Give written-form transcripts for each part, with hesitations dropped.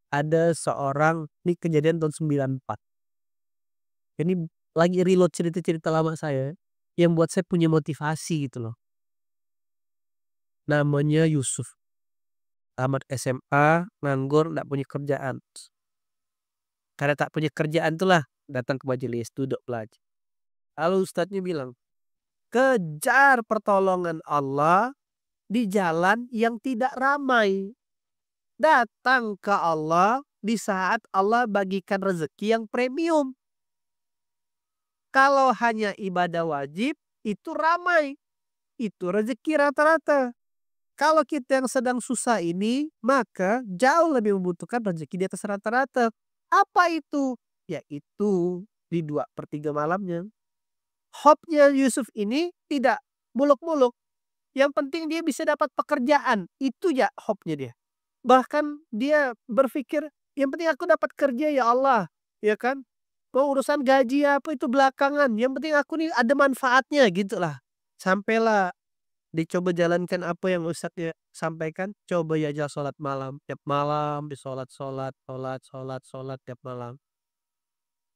Ada seorang, ini kejadian tahun 94. Ini lagi reload cerita-cerita lama saya, yang buat saya punya motivasi gitu loh. Namanya Yusuf, tamat SMA, nganggur, nggak punya kerjaan. Karena tak punya kerjaan itulah datang ke majelis, duduk belajar. Lalu ustadznya bilang, kejar pertolongan Allah di jalan yang tidak ramai. Datang ke Allah di saat Allah bagikan rezeki yang premium. Kalau hanya ibadah wajib, itu ramai. Itu rezeki rata-rata. Kalau kita yang sedang susah ini, maka jauh lebih membutuhkan rezeki di atas rata-rata. Apa itu? Yaitu di 2/3 malamnya. Hope-nya Yusuf ini tidak muluk-muluk. Yang penting dia bisa dapat pekerjaan. Itu ya hope-nya dia. Bahkan dia berpikir, yang penting aku dapat kerja ya Allah. Ya kan? Mau urusan gaji apa itu belakangan. Yang penting aku nih ada manfaatnya gitu lah. Sampailah dicoba jalankan apa yang ustadznya sampaikan. Coba ya aja sholat malam. Tiap malam sholat tiap malam.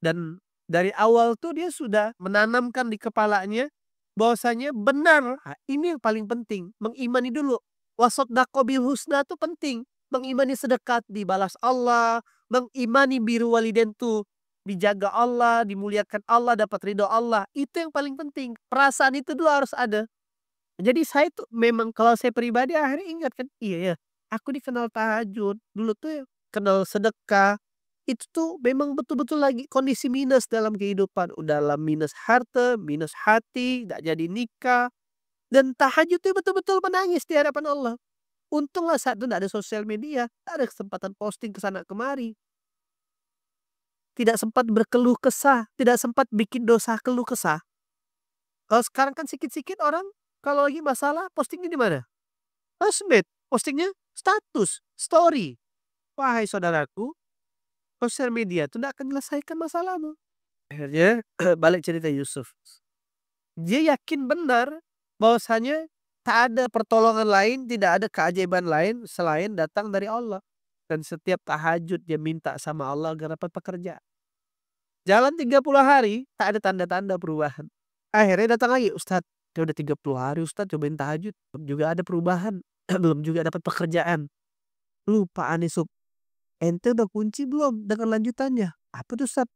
Dan dari awal tuh dia sudah menanamkan di kepalanya bahwasanya benar. Nah, ini yang paling penting. Mengimani dulu. Wasoddaqo bil husna itu penting. Mengimani sedekat dibalas Allah. Mengimani biru waliden tuh dijaga Allah, dimuliakan Allah, dapat ridho Allah. Itu yang paling penting. Perasaan itu dulu harus ada. Jadi saya tuh memang kalau saya pribadi akhirnya ingat kan, iya ya, aku dikenal tahajud, dulu tuh kenal sedekah, itu tuh memang betul-betul lagi kondisi minus dalam kehidupan, udah dalam minus harta, minus hati, nggak jadi nikah, dan tahajud tuh betul-betul menangis di hadapan Allah. Untunglah saat itu nggak ada sosial media, nggak ada kesempatan posting ke sana kemari, tidak sempat berkeluh kesah, tidak sempat bikin dosa keluh kesah. Kalau sekarang kan sikit-sikit orang kalau lagi masalah postingnya di mana? Sosmed, postingnya status, story. Wahai saudaraku, sosial media itu tidak akan menyelesaikan masalahmu. Akhirnya balik cerita Yusuf. Dia yakin benar bahwasanya tak ada pertolongan lain, tidak ada keajaiban lain selain datang dari Allah. Dan setiap tahajud dia minta sama Allah agar dapat pekerjaan. Jalan 30 hari, tak ada tanda-tanda perubahan. Akhirnya datang lagi, Ustadz, ya udah 30 hari Ustadz cobain tahajud, belum juga ada perubahan, belum juga dapat pekerjaan. Lupa aneh Sub, ente udah kunci belum dengan lanjutannya? Apa tuh Ustadz?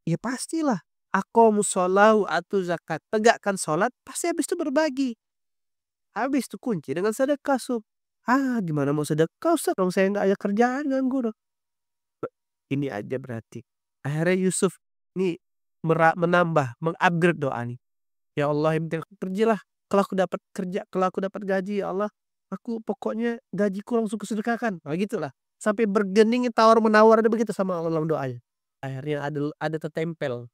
Ya pastilah. Aqomus sholahu atu zakat. Tegakkan sholat, pasti habis itu berbagi. Habis itu kunci dengan sedekah Sub. Ah gimana mau sedekah Ustadz? Kalau saya nggak ada kerjaan nganggur. Ini aja berarti. Akhirnya Yusuf ini menambah, mengupgrade doa nih. Ya Allah yang penting aku kerjalah. Kalau aku dapat kerja, kalau aku dapat gaji ya Allah, aku pokoknya gajiku langsung kusedekahkan. Nah, gitulah. Sampai bergening tawar menawar ada begitu sama Allah dalam doanya. Akhirnya ada tertempel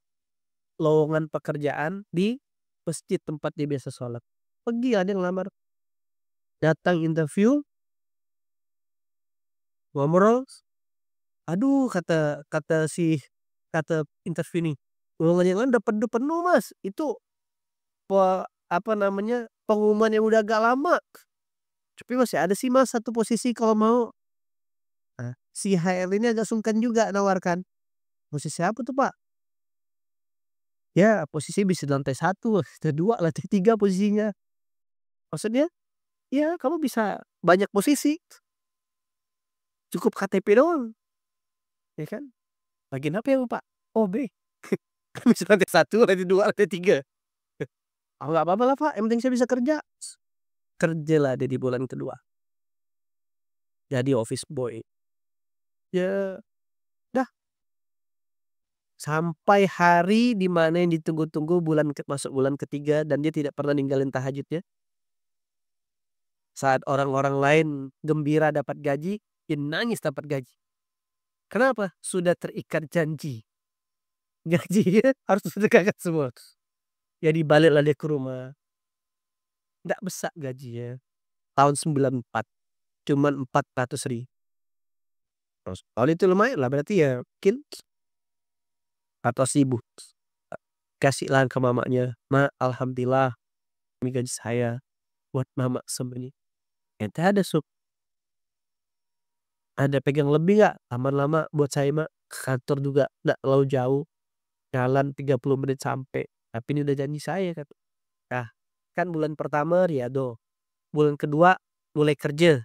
lowongan pekerjaan di masjid tempat dia biasa sholat. Pergi ada yang lamar. Datang interview, ngobrol. Aduh kata kata interview nih. Lowongan yang lain udah penuh Mas. Itu apa namanya, pengumuman yang udah agak lama. Tapi masih ada sih Mas satu posisi kalau mau. Nah, si HR ini agak sungkan juga nawarkan. Posisi apa tuh Pak? Ya posisi bisa di lantai 1, lantai 2, lantai 3 posisinya. Maksudnya, ya kamu bisa banyak posisi. Cukup KTP doang, ya kan? Bagian apa ya Pak? Oh B. Kan bisa lantai 1, lantai 2, lantai 3. Oh nggak apa-apa lah Pak, yang penting saya bisa kerja. Kerjalah dia di bulan kedua. Jadi office boy. Ya dah. Sampai hari di mana yang ditunggu-tunggu masuk bulan ketiga dan dia tidak pernah ninggalin tahajudnya. Saat orang-orang lain gembira dapat gaji, dia nangis dapat gaji. Kenapa? Sudah terikat janji. Gajinya harus disedekahkan semua. Jadi baliklah dia ke rumah. Nggak besar gajinya. Tahun 94. Cuman 400.000. Terus tahun itu lumayan lah berarti ya mungkin 400.000. Kasihlah ke mamanya. Ma, alhamdulillah ini gaji saya buat mama sembunyi. Ente ada Sub. Ada pegang lebih nggak? Lama-lama buat saya mah ke kantor juga nggak terlalu jauh, jalan 30 menit sampai, tapi ini udah janji saya kata. Nah, kan bulan pertama riyadhah, bulan kedua mulai kerja,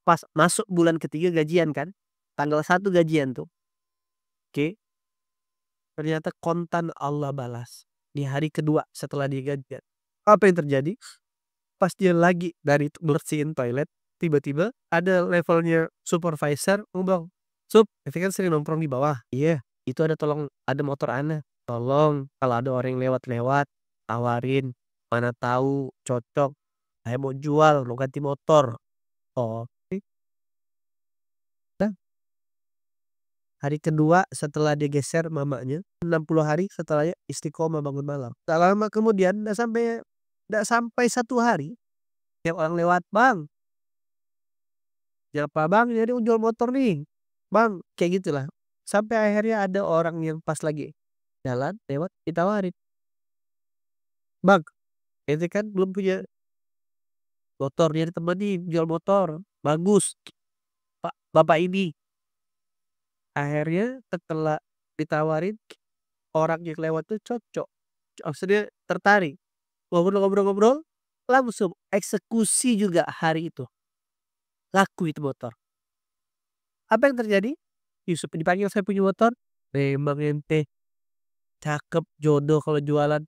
pas masuk bulan ketiga gajian kan, tanggal 1 gajian tuh, oke, ternyata kontan Allah balas di hari kedua setelah dia gajian. Apa yang terjadi? Pas dia lagi dari bersihin toilet, tiba-tiba ada levelnya supervisor ngomong, "Sup, ente kan sering nongkrong di bawah." "Iya, itu ada motor ana. Tolong kalau ada orang yang lewat-lewat, tawarin, mana tahu cocok, saya mau jual, mau ganti motor." "Oh." Nah, hari kedua setelah dia geser mamanya, 60 hari setelahnya istiqomah bangun malam. Tak lama kemudian, nggak sampai 1 hari, tiap orang lewat, "Bang, siapa Bang, jadi mau jual motor nih, Bang," kayak gitulah. Sampai akhirnya ada orang yang pas lagi jalan lewat ditawarin, "Bang, ente kan belum punya motor, nyari temen nih jual motor, bagus, Pak Bapak ini." Akhirnya setelah ditawarin, orang yang lewat tuh cocok, maksudnya tertarik, ngobrol-ngobrol-ngobrol, langsung eksekusi juga hari itu, laku itu motor. Apa yang terjadi? Yusuf dipanggil, "Saya punya motor." "Memang ente cakep, jodoh kalau jualan."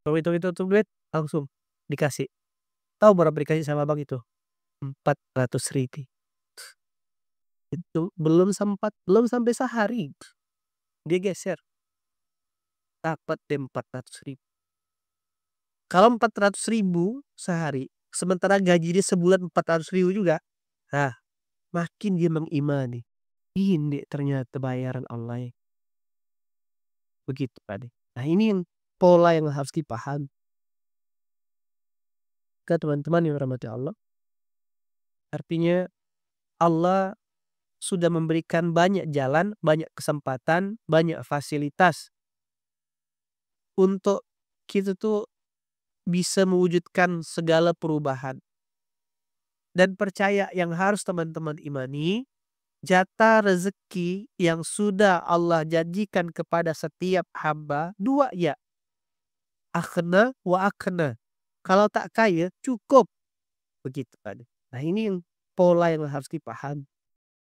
Kalau hitung-hitung duit, langsung dikasih. Tahu berapa dikasih sama Abang itu? 400.000. Itu belum sampai sehari, dia geser, dapat deh 400.000. Kalau 400.000 sehari, sementara gaji dia sebulan 400.000 juga, nah makin dia mengimani, ini ternyata bayaran Allah, begitu Kak. Nah ini yang pola yang harus dipahami ke teman-teman yang dirahmati Allah. Artinya Allah sudah memberikan banyak jalan, banyak kesempatan, banyak fasilitas untuk kita tuh bisa mewujudkan segala perubahan. Dan percaya yang harus teman-teman imani, jatah rezeki yang sudah Allah janjikan kepada setiap hamba dua ya, akhna wa akna. Kalau tak kaya cukup, begitu kan. Nah ini yang pola yang harus dipahami.